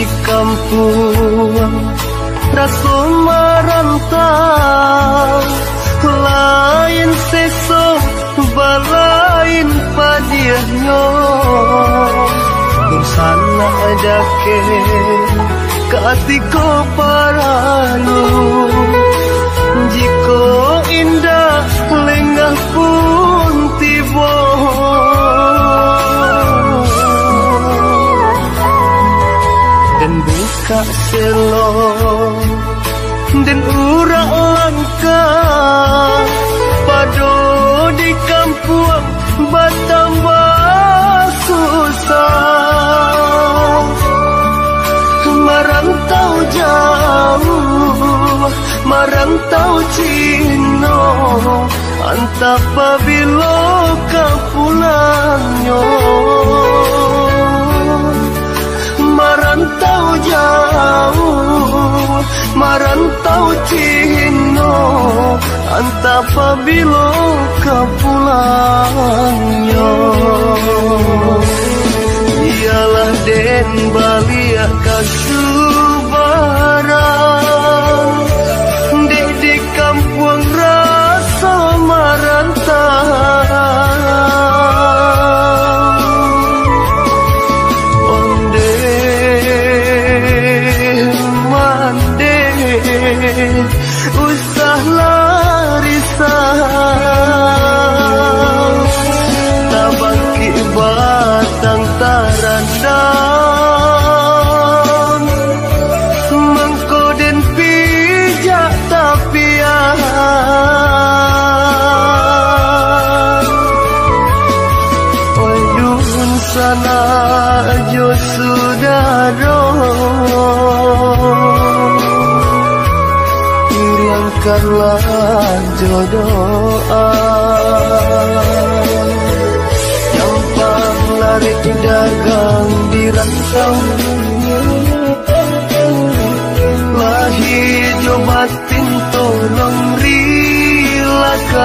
di kampung rasa marantau lain sesok balain padiahnya sana adake katiko paralu jiko indah lengah pun tiba dan buka selo dan urak langka pado di kampung batambah susah merantau jauh merantau Cino antap pabilo kapulangnya merantau jauh merantau Cino antap pabilo kapulangnya ialah den balia kasubaran di kampung rasa marantau onde mande usah larisah tabaki batang tarandang mengkoden pijak tapian Oidun sana jo sudaro hilangkanlah jodoh lari dagang di rantau lahir jobatin tolong rilakan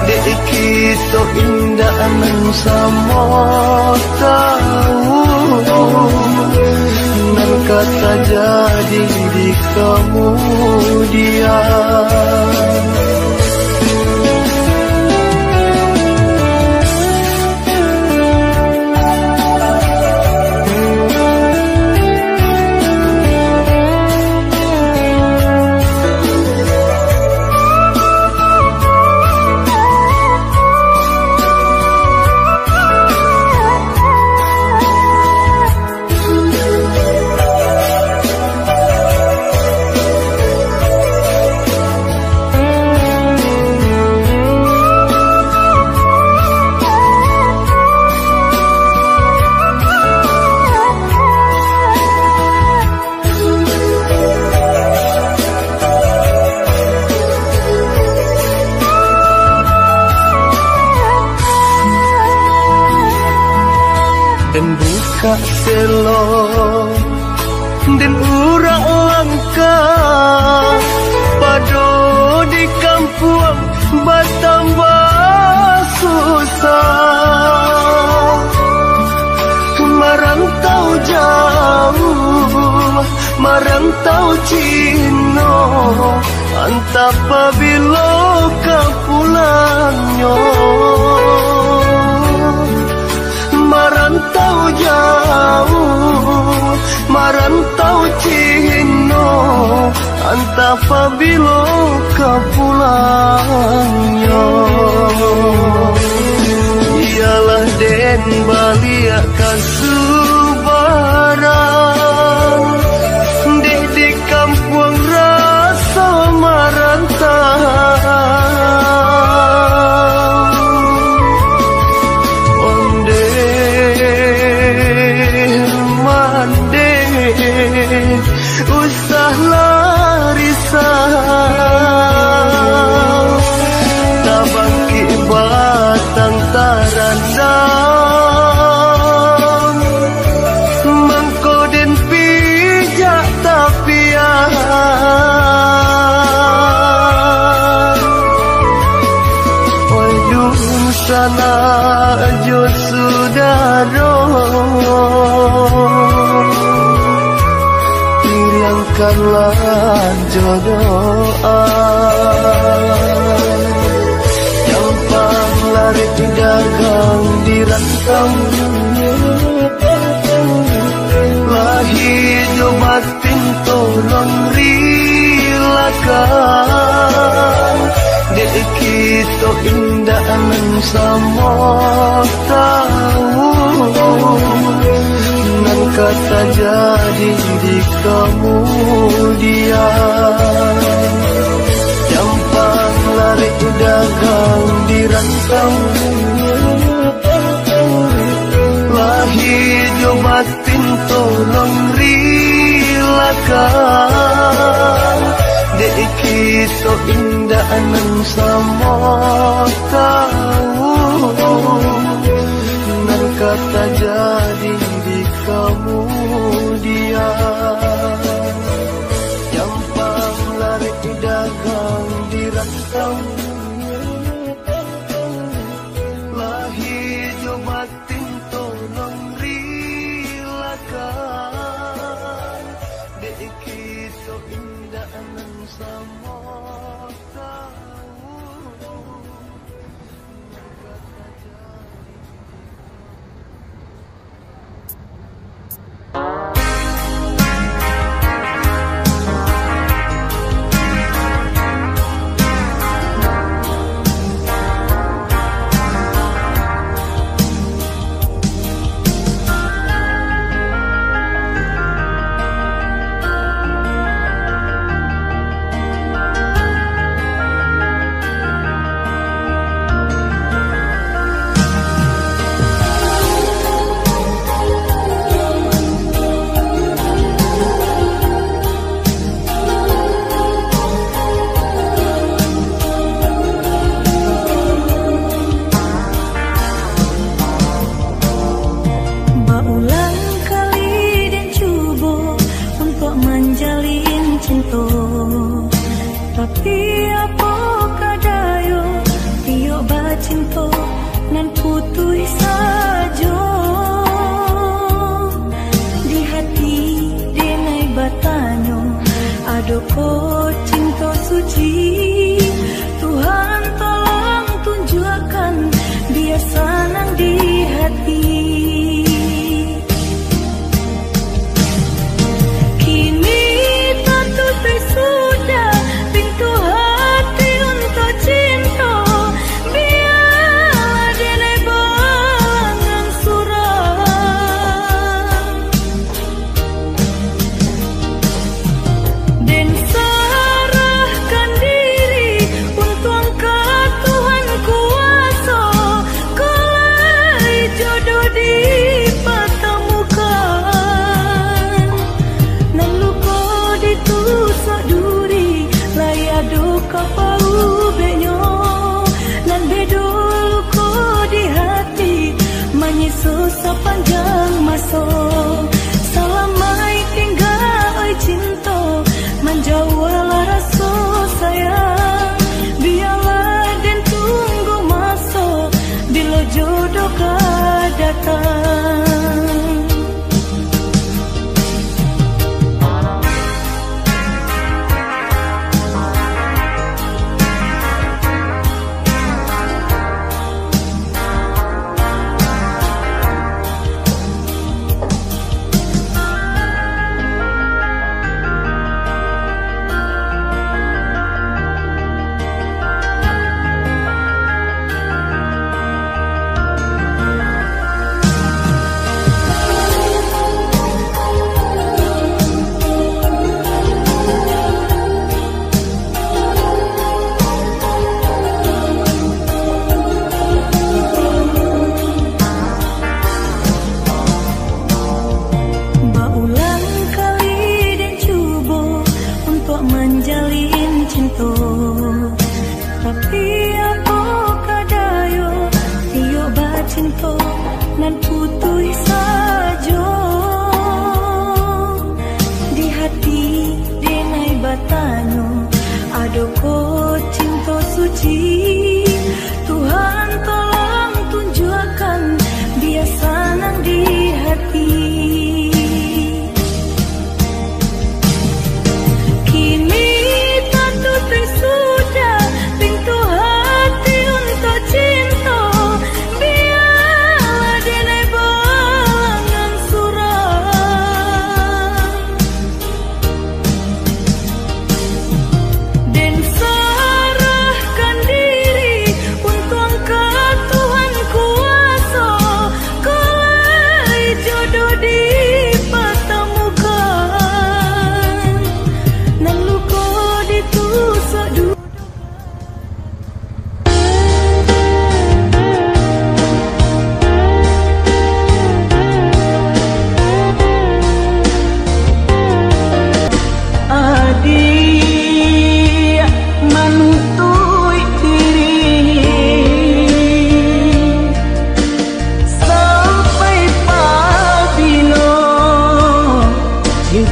dek kita indah nang sama tahu nang kata jadi di kemudian dan buka selo dan urak langka pado di kampung batambah susah merantau jauh merantau Cino antap pabilo kapulangnya merantau jauh merantau Cino antap pabilo kapulangnya ialah den balia kasubaran di kampung rasa marantau usah larisah tabaki batang tarandang mengkoden pijak tapian Oidun sana jo sudaro bukanlah jodohan. Gampang lari dagang di rantau, lah hidup batin tolong rilakan. Dek kita indah aman sama tahu, nan kata jadi di kemudian. Gampang lari dagang di rantau, lah hidup batin tolong rilakan. Dek kita indah aman sama tahu, nan kata jadi di kemudian. Gampang lari dagang di rantau, lah hidup batin tolong rilakan. Dek kita indah aman sama tahu.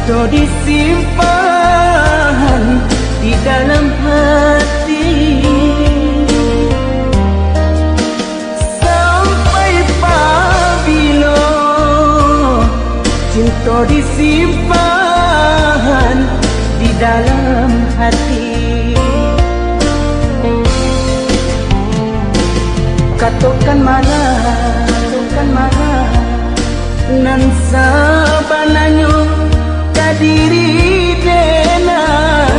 cinta disimpan di dalam hati sampai apabila cinta disimpan di dalam hati. Katakan marah nan sabananyo kadiri denai.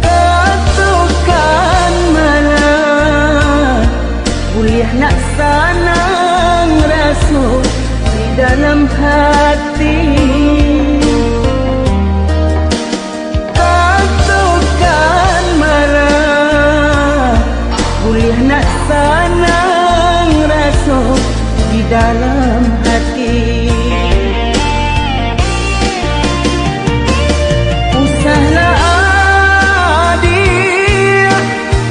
Katakan marah kuliah nak sanang rasa di dalam hati. Katakan marah kuliah nak sanang rasa di dalam hati. Usahlah adik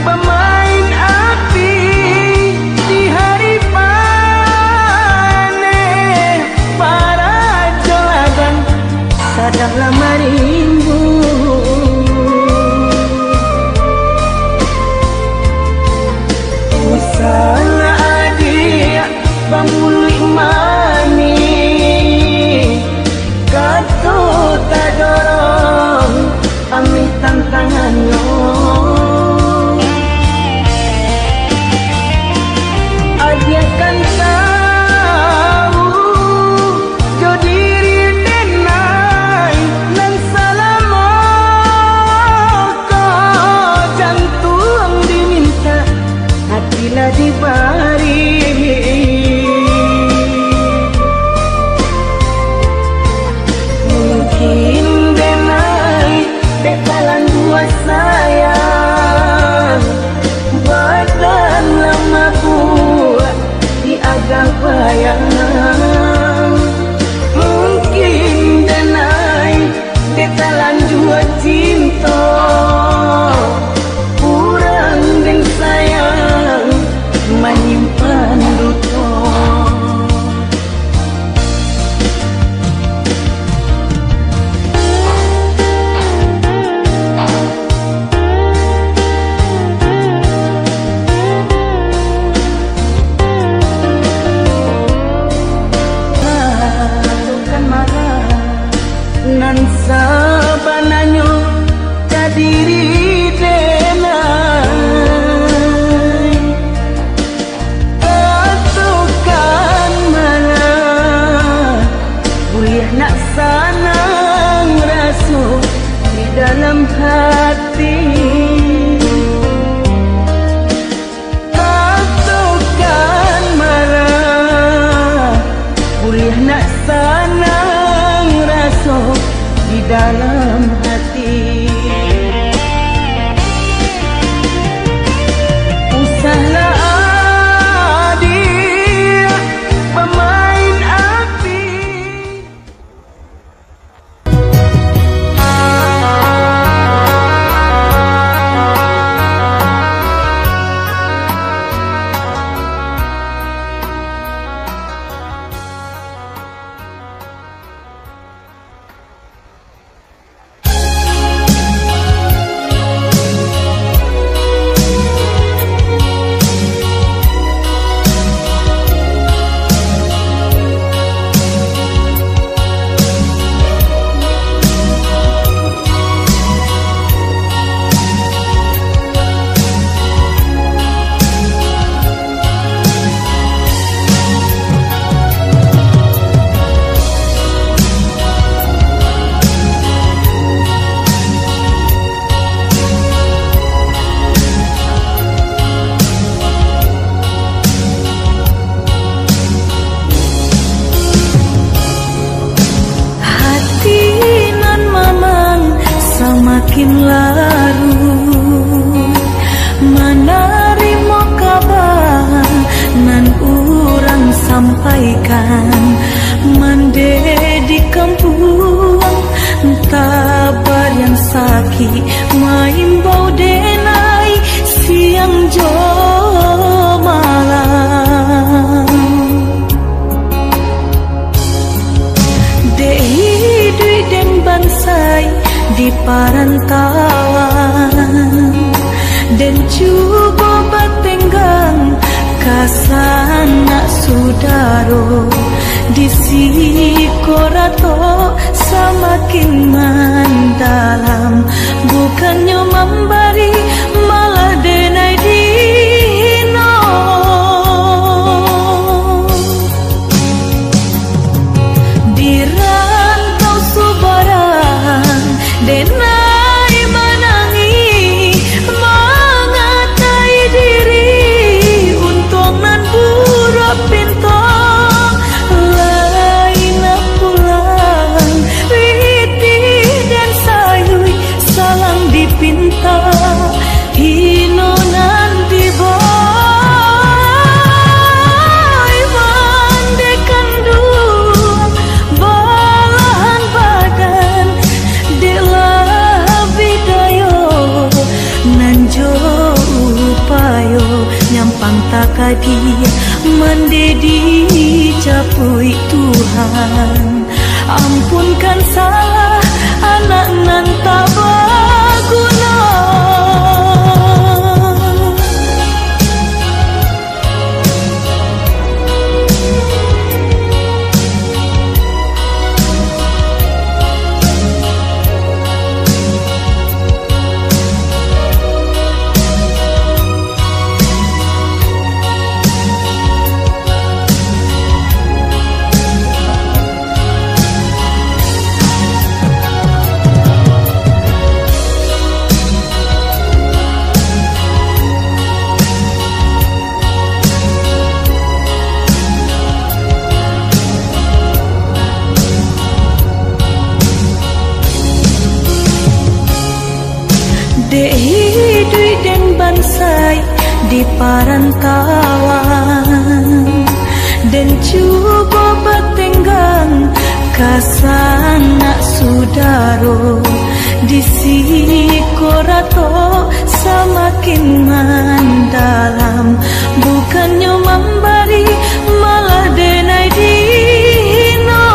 pemain api di hari panen para jolagan sadarlah marimbu. Usahlah adik pamuli mani kata tak dorong ambil tantangannya. Adia kan tahu jo diri denai nan salamo kau jantung diminta hatilah dibari. Mungkin denai bekalan dua sayang badan lama buat di agak bayang. Mungkin denai bekalan dua cinta kurang dan sayang menyimpan duka. Nan sabananyo kadiri denai. Katakan marah kuliah nak sanang rasa di dalam hati. Katakan marah kuliah nak sanang rasa di dalam hati. Usahlah adik pemain api. Semakin larut menerima kabar nan urang sampaikan mande di kampung tabar yang sakit main bau denai siang jo malam. perantauan dan coba batenggang kasana sudaro di sikorato semakin mendalam, bukannya memberi malah denai dino. Di rantau subaran denai menangi mengatai diri untung nan buruk pintu lain pulang witi dan sayui salang dipinta hino nan diboy mandekan dua balahan badan delah bidayo nanjo upayo nyampang takadi mendedi capui Tuhan, ampunkan salah anak nan tak berguna. Dei dan bansai di perantauan dan coba batenggang kasana sudaro di sikorato semakin mendalam, bukannya memberi malah denai dino.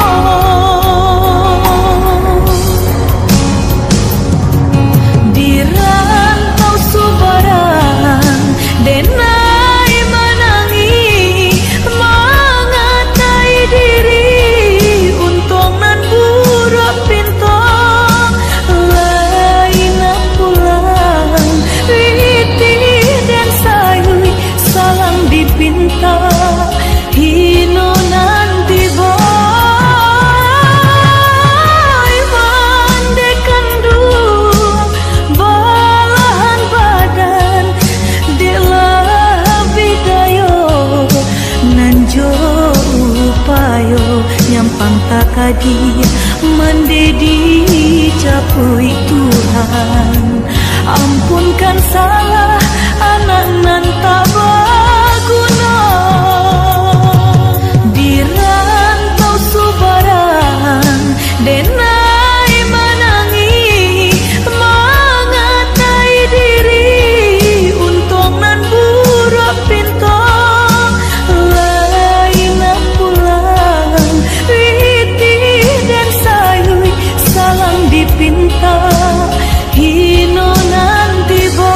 Denai menangi mengatai diri untung nan buruk pintu lain pulang witi dan sayui salang dipinta hino nan diboy mandekan dua balahan badan nanjo upayo nyampang takadi mendedi capui Tuhan, ampunkan salah anak nan tak berguna. Di rantau subaran denai menangi mengatai diri untung nan buruk pintu dipinta hino nanti boy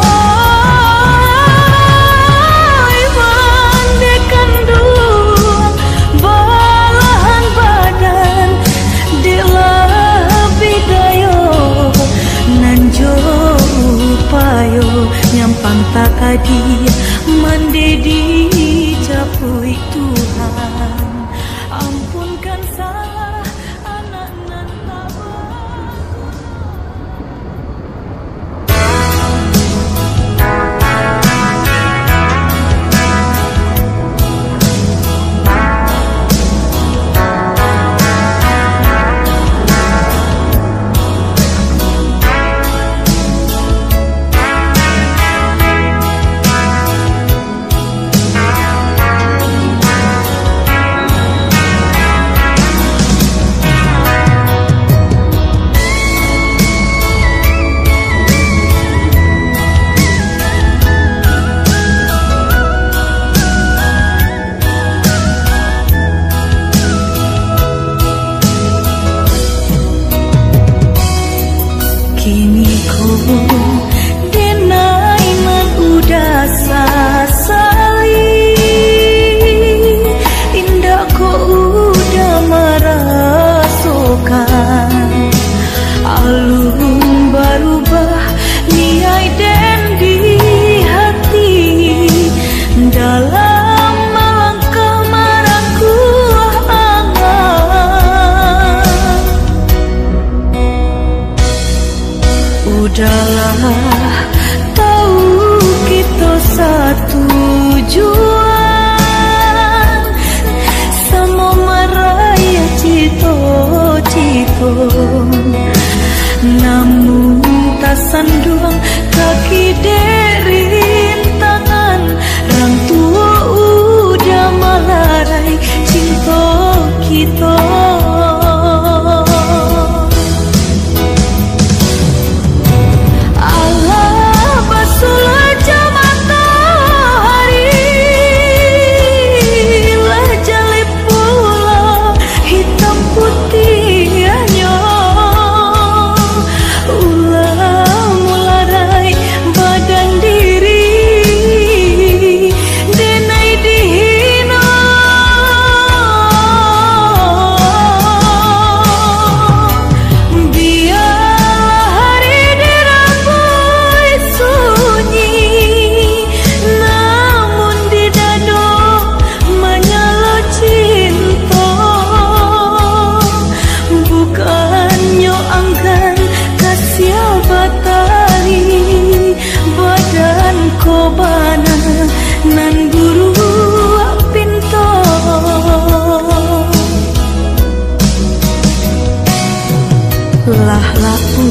lah laku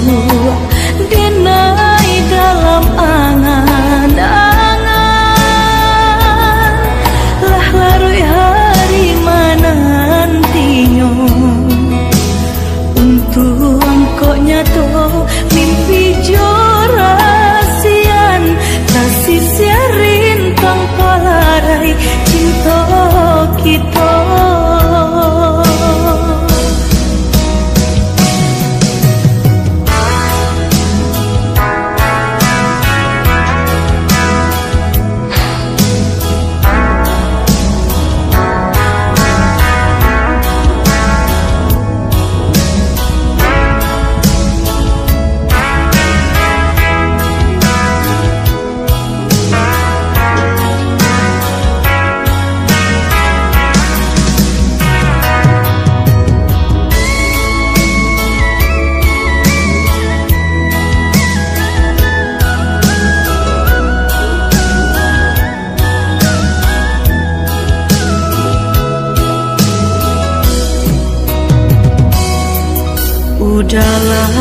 denai dalam angan-angan, lah larui hari menantinya untuk engkau nyato mimpi jorasian kasih siarin tanpa larai cinta kita. Udahlah,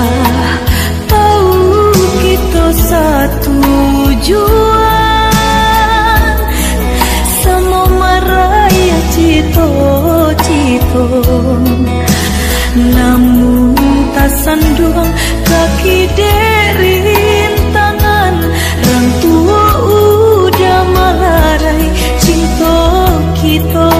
tahu kita satu tujuan, sama meraya cito-cito, namun tak sandung kaki derin tangan, orang tua udah melarai cinta kita.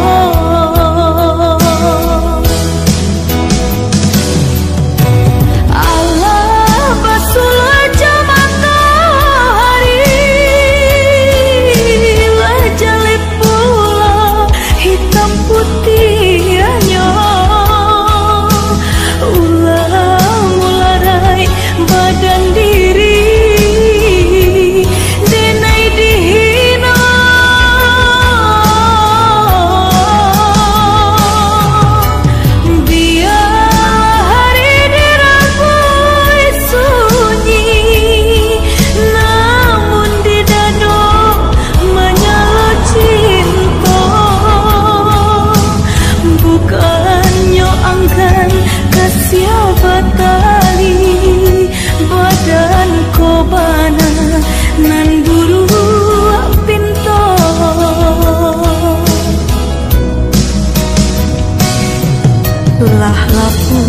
Lah laku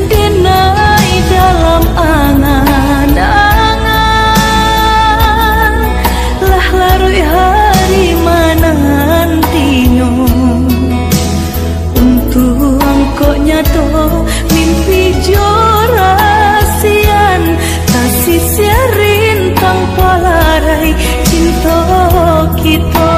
denai dalam angan-angan, lah larui hari menantinya untuk engkau nyato mimpi jorasian kasih siarin tanpa larai cinta kita.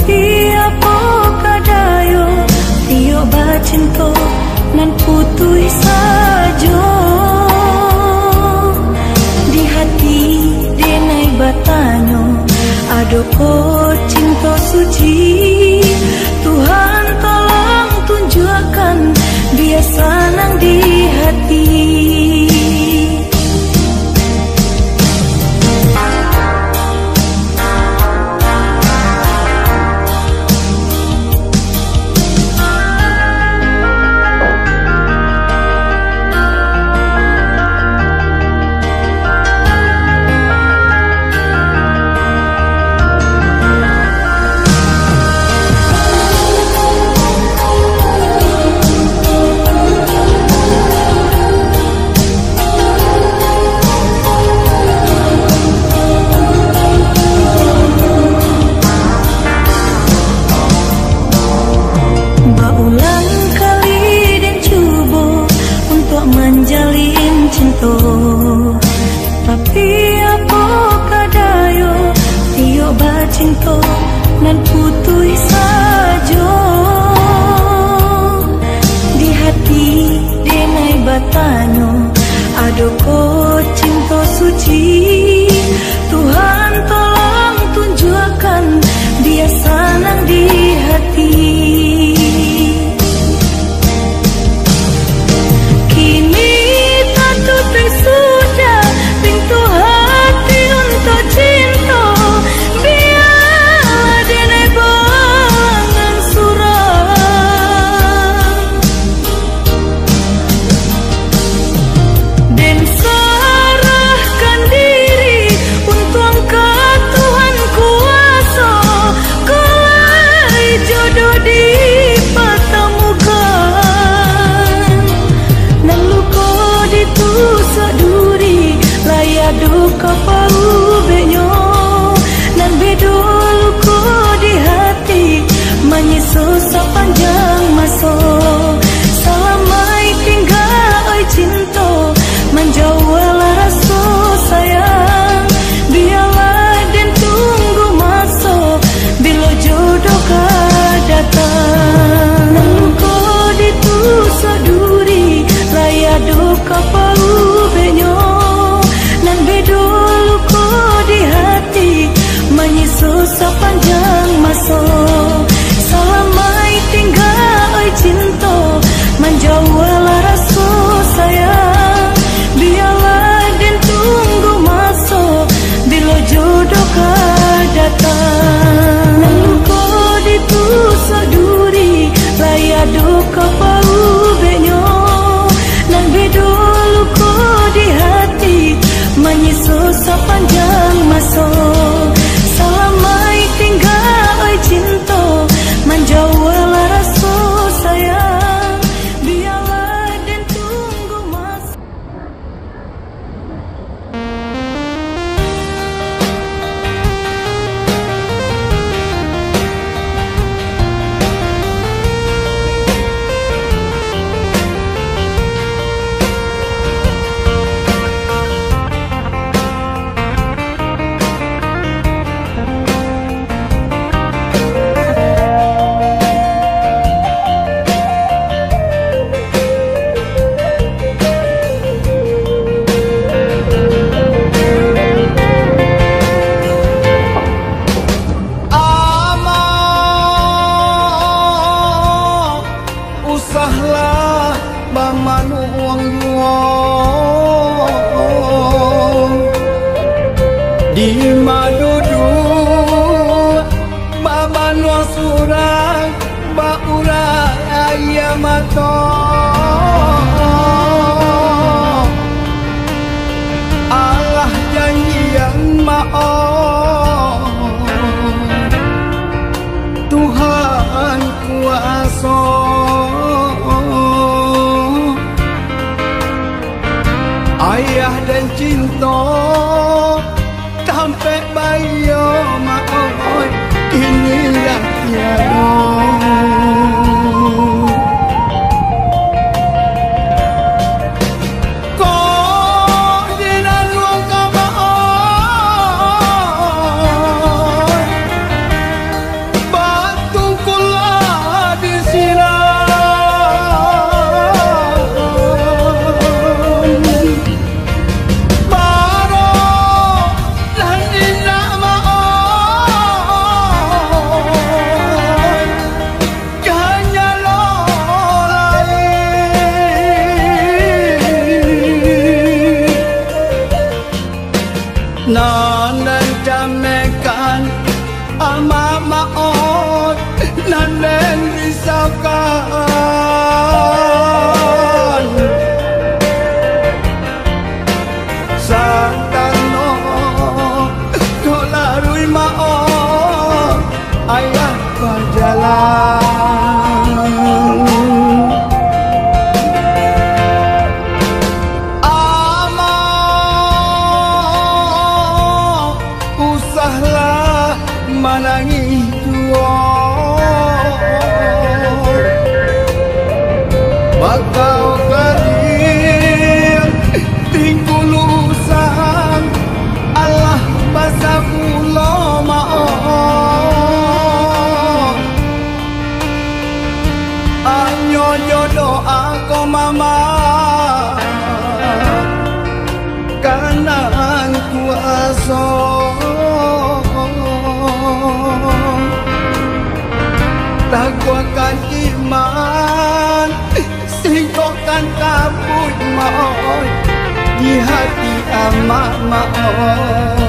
Tapi apa kadayo Tio bacinto nan putui sajo di hati denai batanyo adoko cinta suci. Tuhan tolong tunjukkan dia senang di hati. Tapi apa kadayo Tio bacinto nan putui sajo di hati denai batanyo adoko cinta suci. Tuhan tolong tunjukkan dia senang di hati. Sepanjang masa selamai tinggal oi cinta menjauhlah rasa sayang. Biarlah dan tunggu masa bila jodoh kau datang. Nengko ditusuk duri layak duka paru benyo nan bedo luko di hati menyusul sepanjang masa. Selamai tinggal oi cinta menjauhlah rasa sayang. Biarlah dan tunggu masa bila jodoh kau datang. Nengko ditusuk duri layak duka paru benyo nan bedo luko di hati menyusul sepanjang masa. Selamai tinggal oi cinta menjauhlah rasa sayang. Biarlah dan tunggu masa. Allah janji yang maaf, Tuhan kuasa. Ayah dan cinta sampai bayo maoi inilah tiada. ayah berjalan. Amah usahlah manangi dua, bakal kering tingkulusan Allah basa kula maaf. Anyo jodoh aku mama kanan kuasa, takwakan iman singkokan kabut maut di hati amak maut.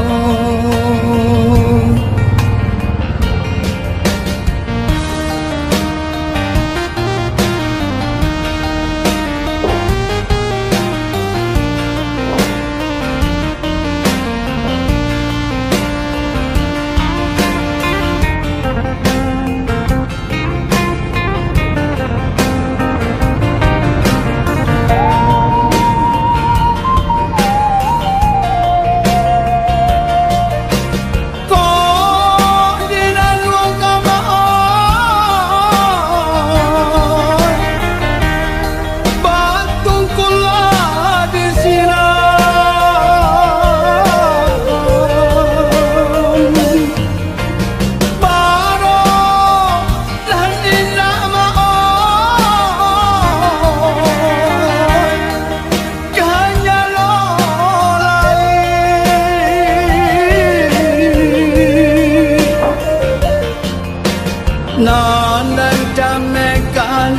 Nanan jamekan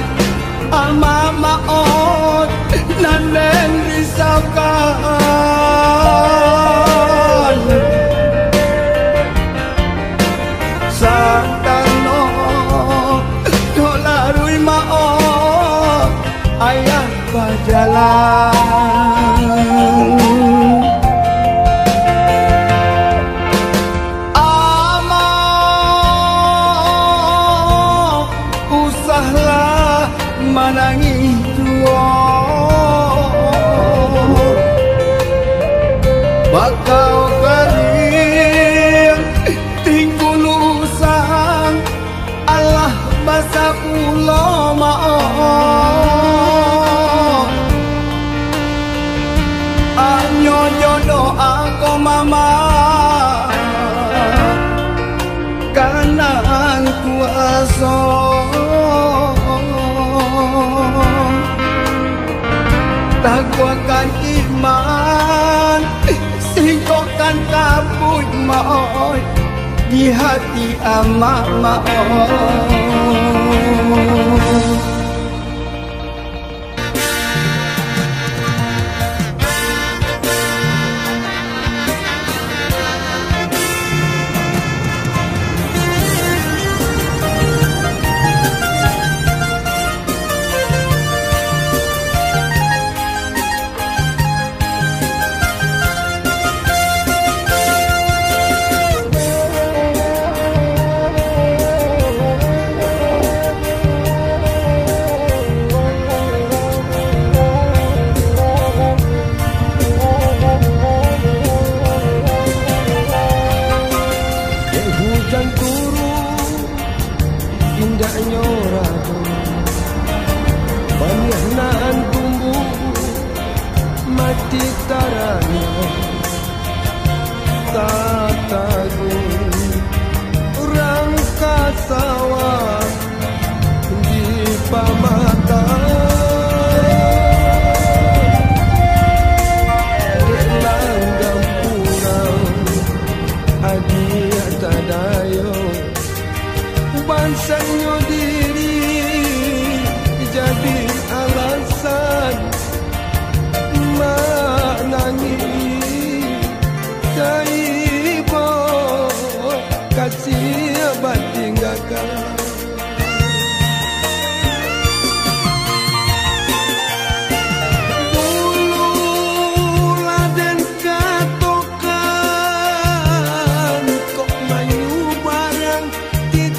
ama maot, nanan risaukan Santano dolarui maot ayah berjalan. Manangi dua, bakal kering tingkulusan Allah basa kula maaf. Anyo jodoh aku mama kanan kuasa, takwakan iman singkokan kabut maut di hati amak maut. Indahnya ragu banyaknaan tumbuh mati taranya tak tagung orang kasawa di pamata langgam pulang adi tadayo bansanya diri jadi alasan menangi kaibo kasih batinggakan. It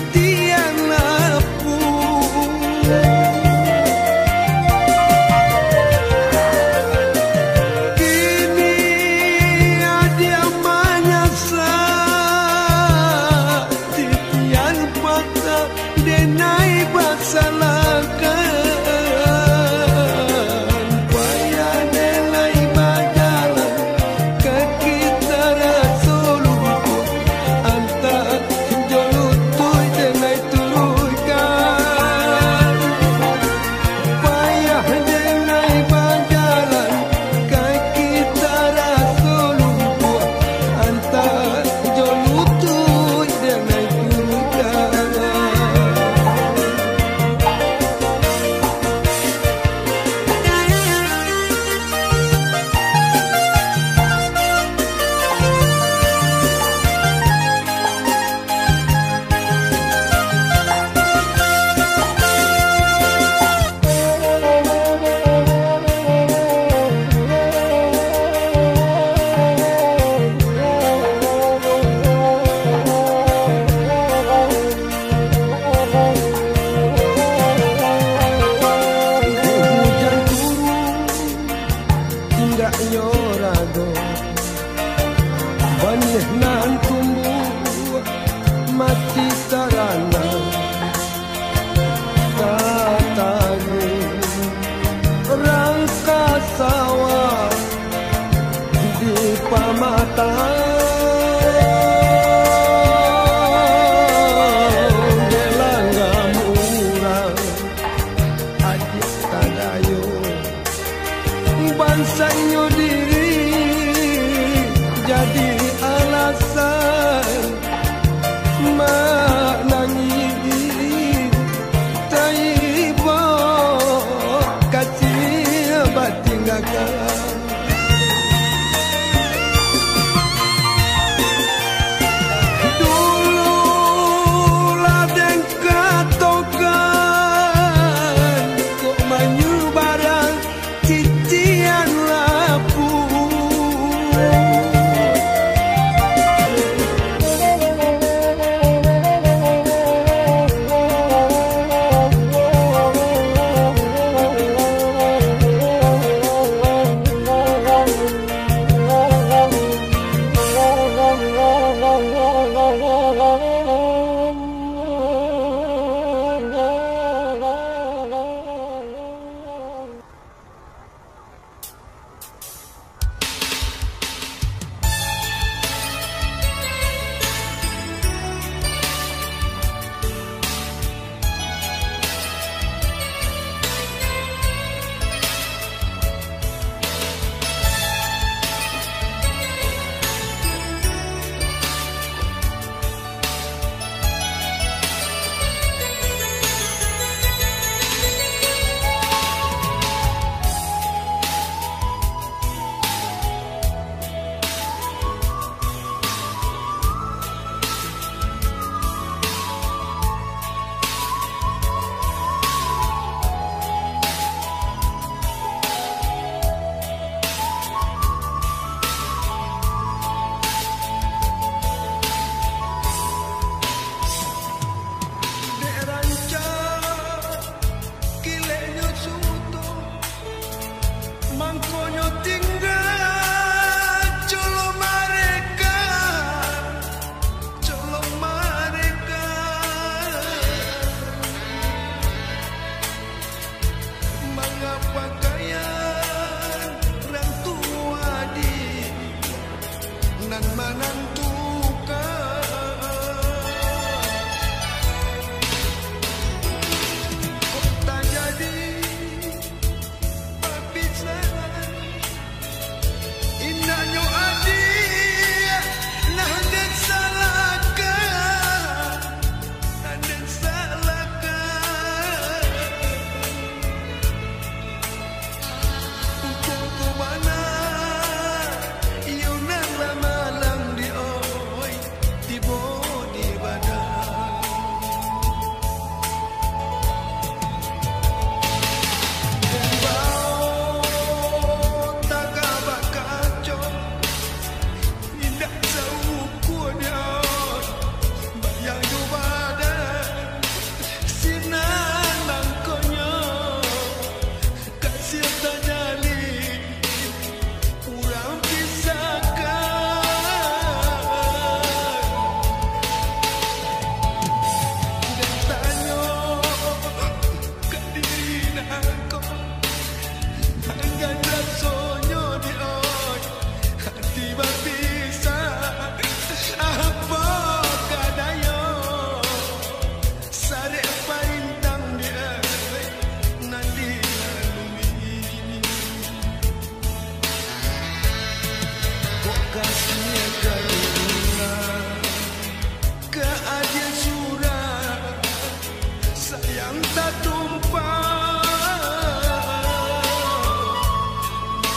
tak tumpah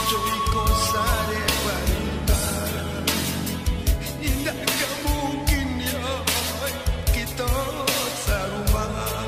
Joy ko sare balita Indah gak mungkin ya kita sarumah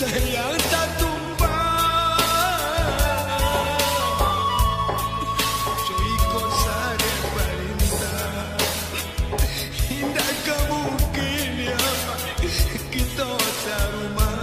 Sayang tak tumpah Joy ko sare balita Indah gak mungkin ya kita sarumah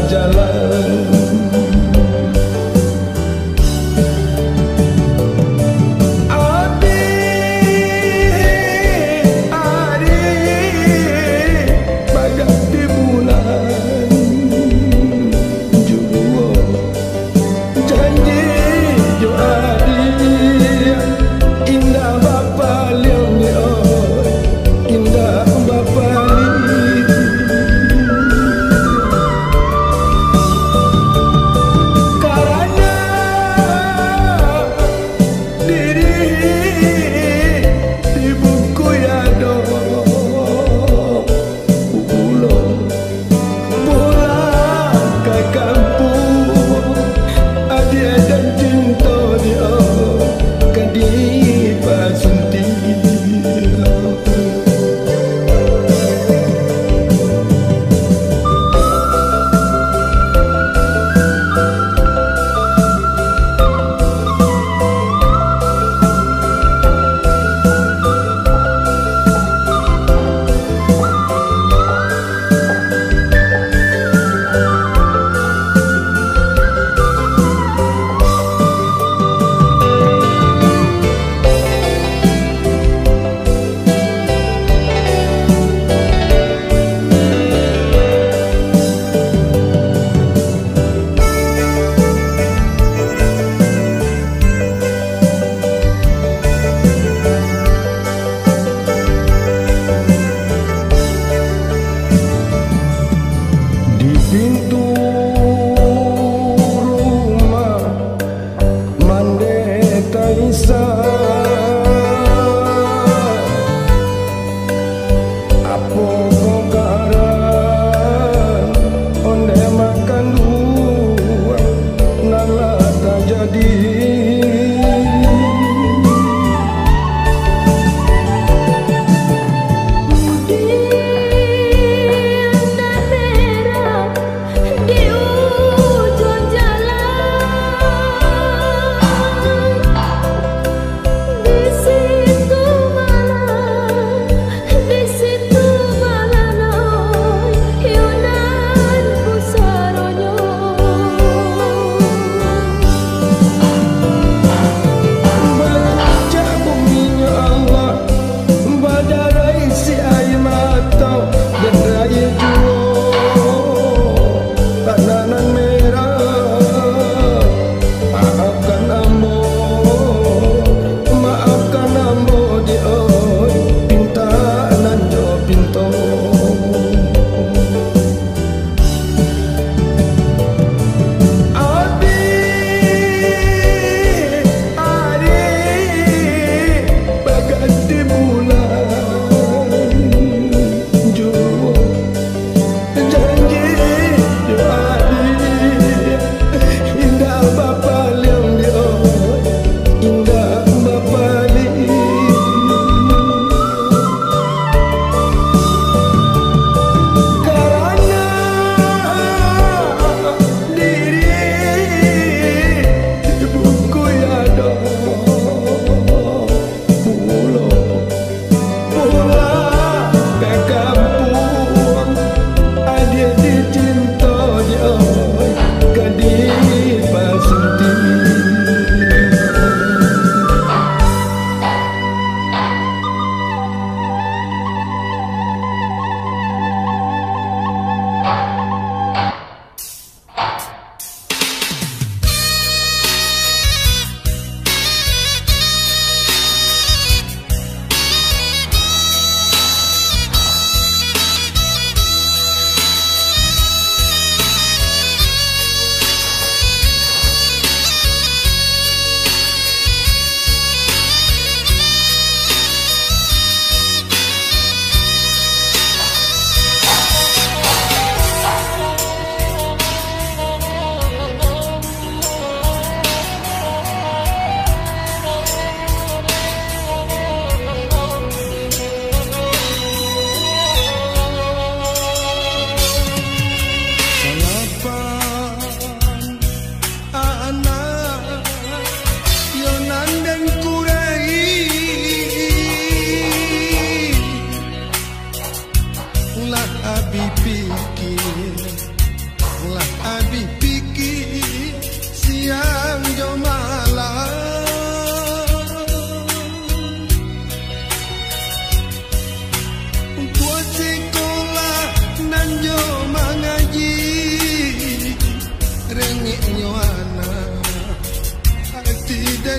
jalan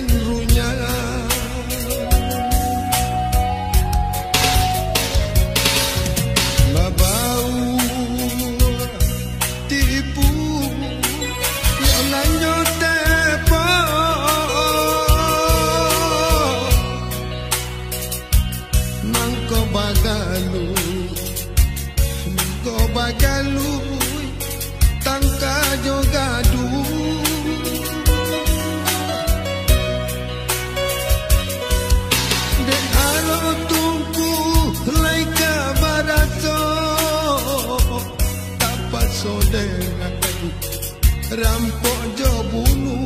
dan runyam. Mabau tipu yang lanyo tepo mangko bagalu tangka jogadu de alo tungku laika barato tapat sodengan rampok jo bunuh.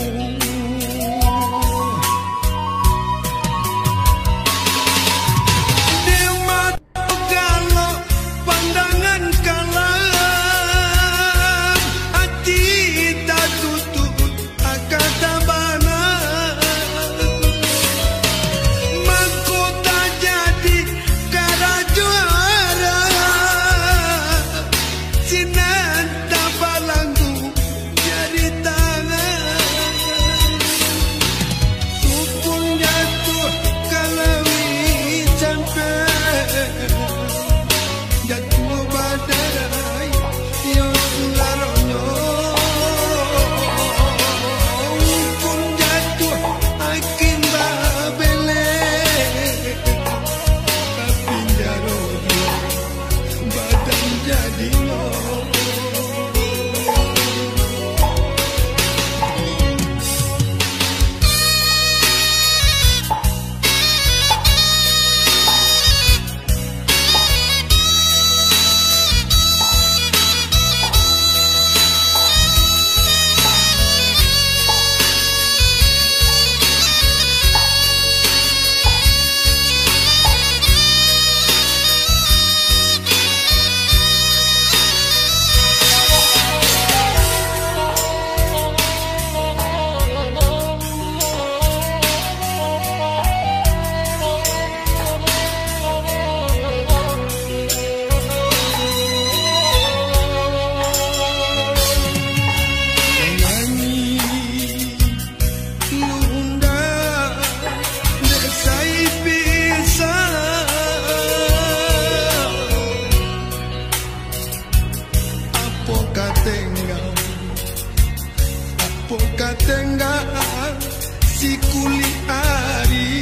Si kuli ari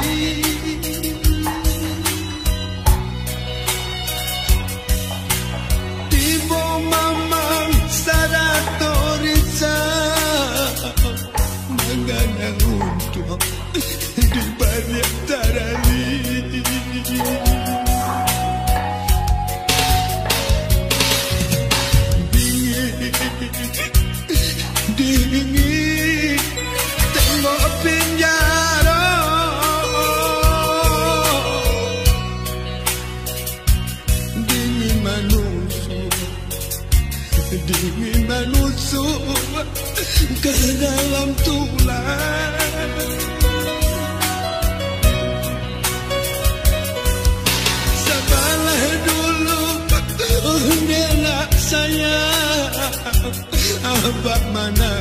tibo mamang saratorisa mangana untuk di banyak tarali dingin tengok penjara dingin manusia ke dalam tulang sabarlah dulu bela saya abang mana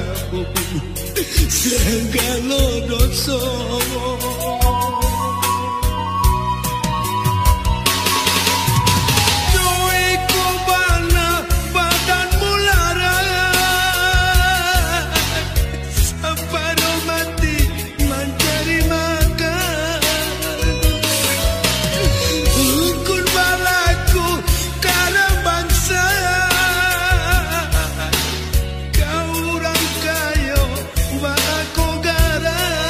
segala dosa duitku bana badan mulara separuh mati mencari makan ukun balaku karena bangsa kau orang kayo aku garai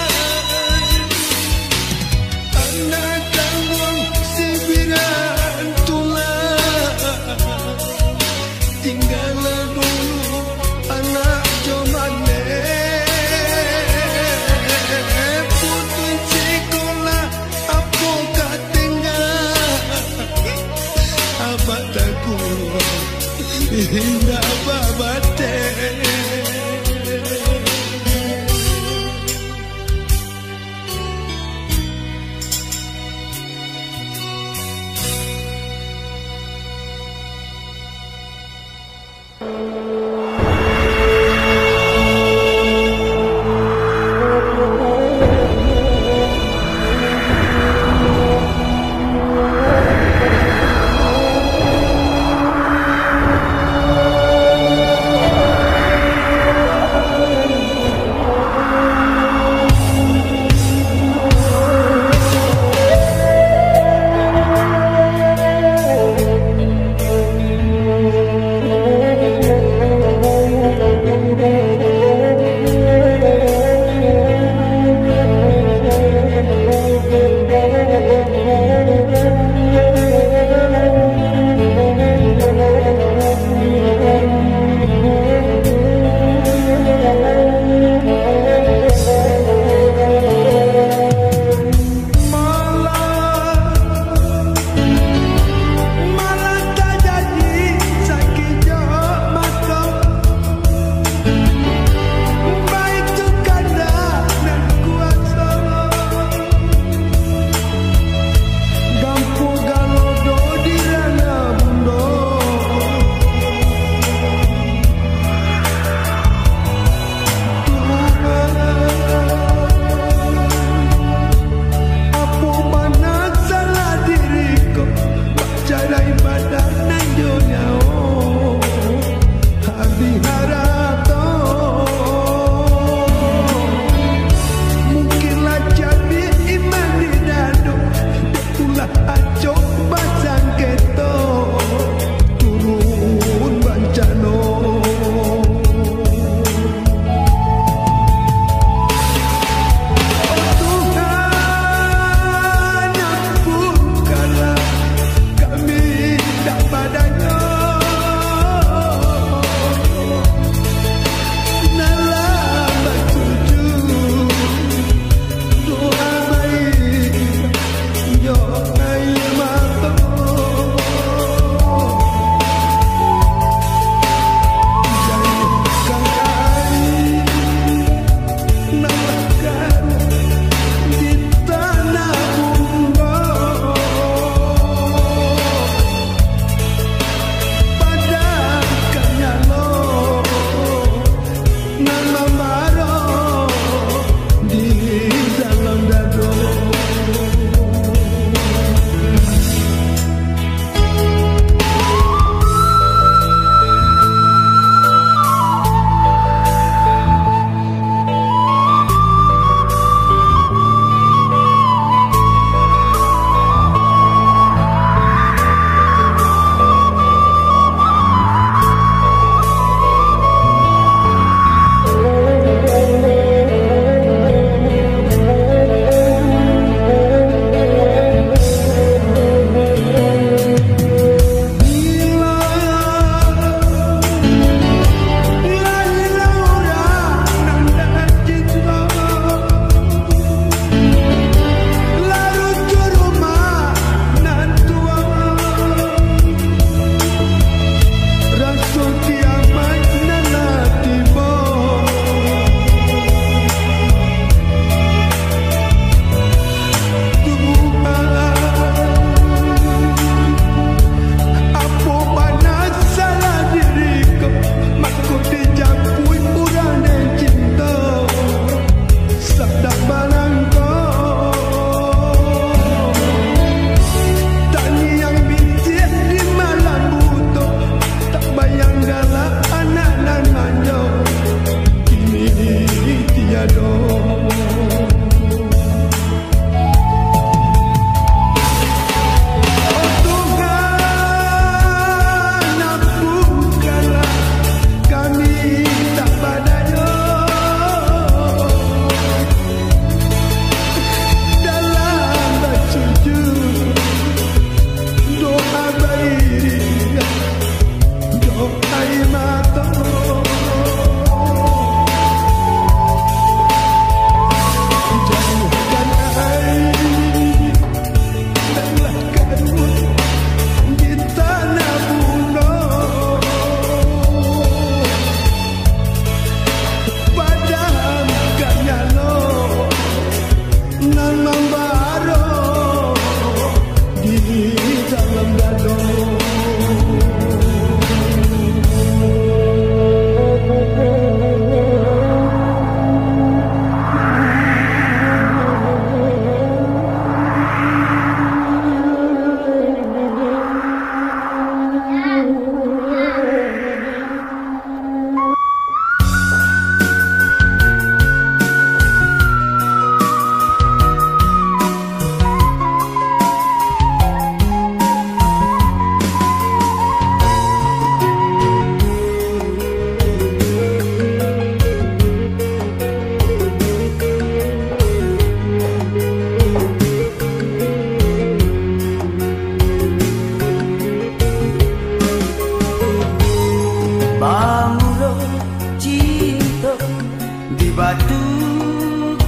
batu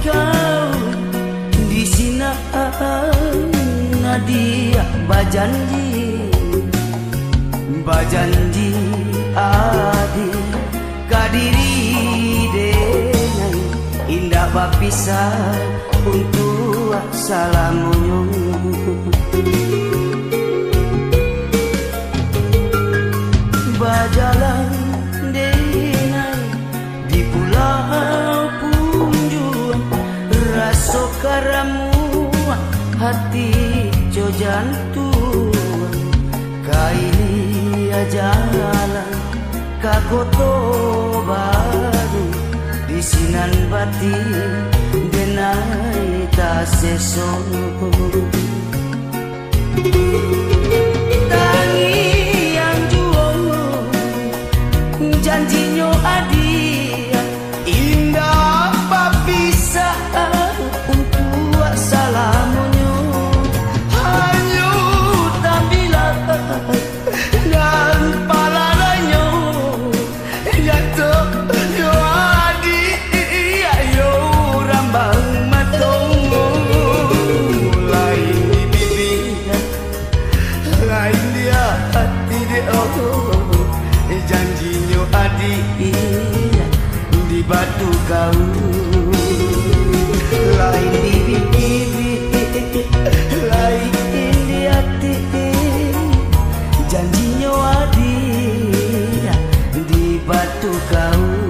kau di sini dia bajanji adi kadiri denai indah bapisah untuk salamunyo bajalan denai di pulau punjuan raso karamu hati jo jantung kaili jalan kakoto baru di sinan bati denai ta seso tangi yang juono janjinyo adia indah bapisah untuk salamunyo hanyu tabila dan palananyo jatuh yo adi ayo rambang matongo lain di bibir lain dia hati dia janjinyo adi di batu kau lain di bibir lain di hati janjinya adi di batu kau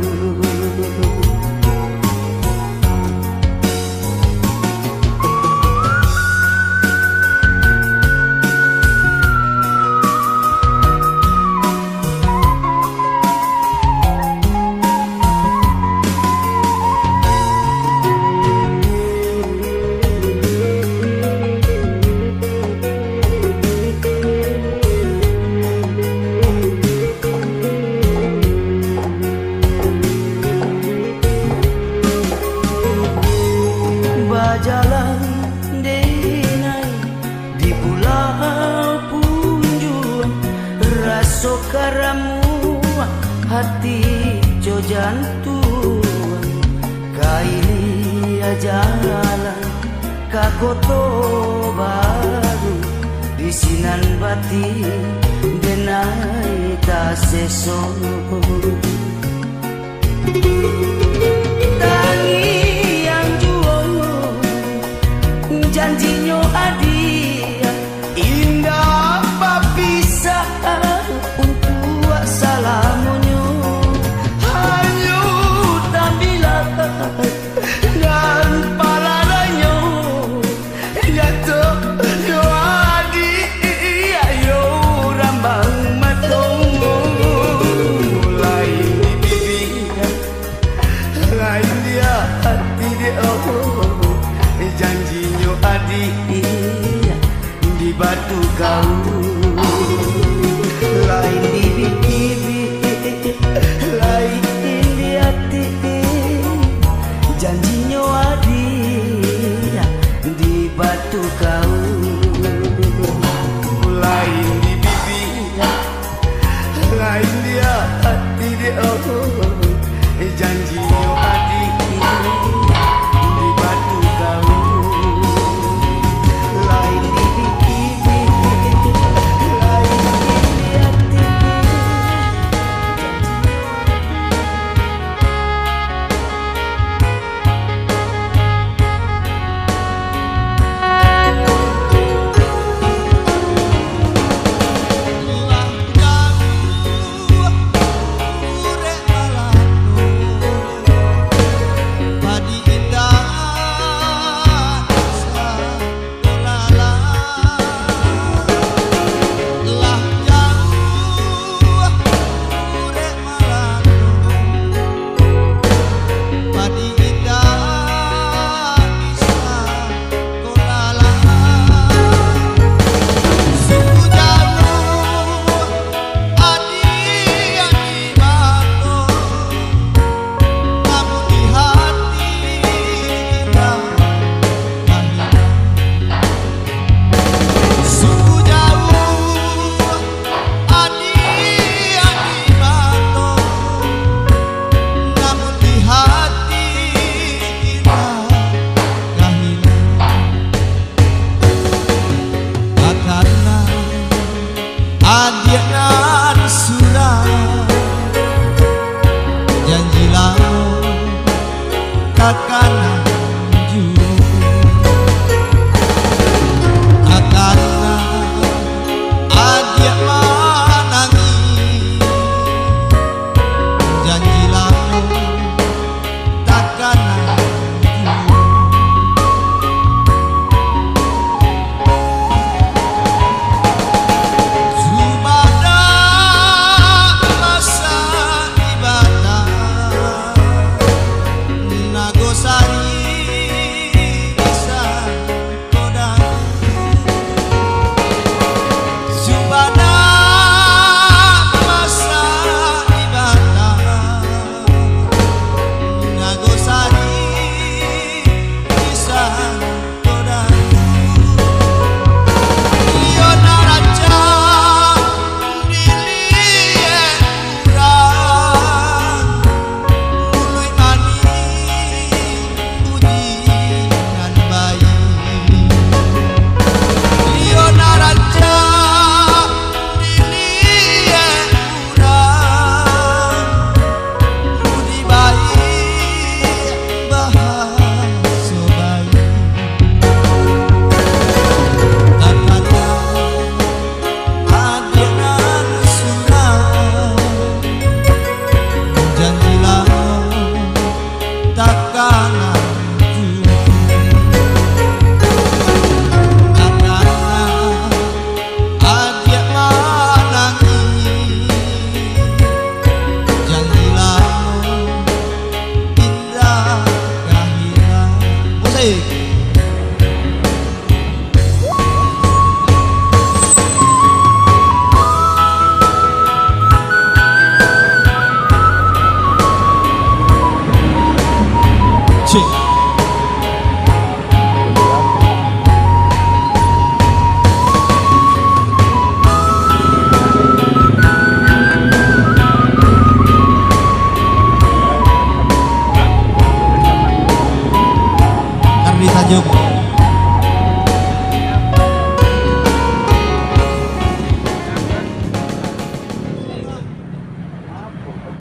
jalan denai di pulau punjuan raso karamu hati jo jantung kaili jalan kakoto baru di sinan bati denai ta seso tangi janjinyo adia indah bapisah untuk salamunyo hanyu tabila dan palananyo jatuh yo adi ayo rambang matongo lain di bibir lain dia hati dia janjinya adi di batu kau lain di bibir lain di hati janjinya adi di batu kau lain di bibir lain dia hati dia janjinya adi di batu kau lain di bibir lain di hati takkan lanjut, takkan ada menangis, janjilah takkan lanjut. Subada masa ibadah Nagosari bisa kodang, Subada masa ibadah Nagosari bisa kodang. Iona raja dilie urang ului mani ujian bayi. Iona raja dilie urang udi bayi bahasa bayi. Takkan adenan surah, janjilah takkan lanjut, takkan ada menangis, janjilah indah kahilang. Musik. Cik. Ardi Tajuk.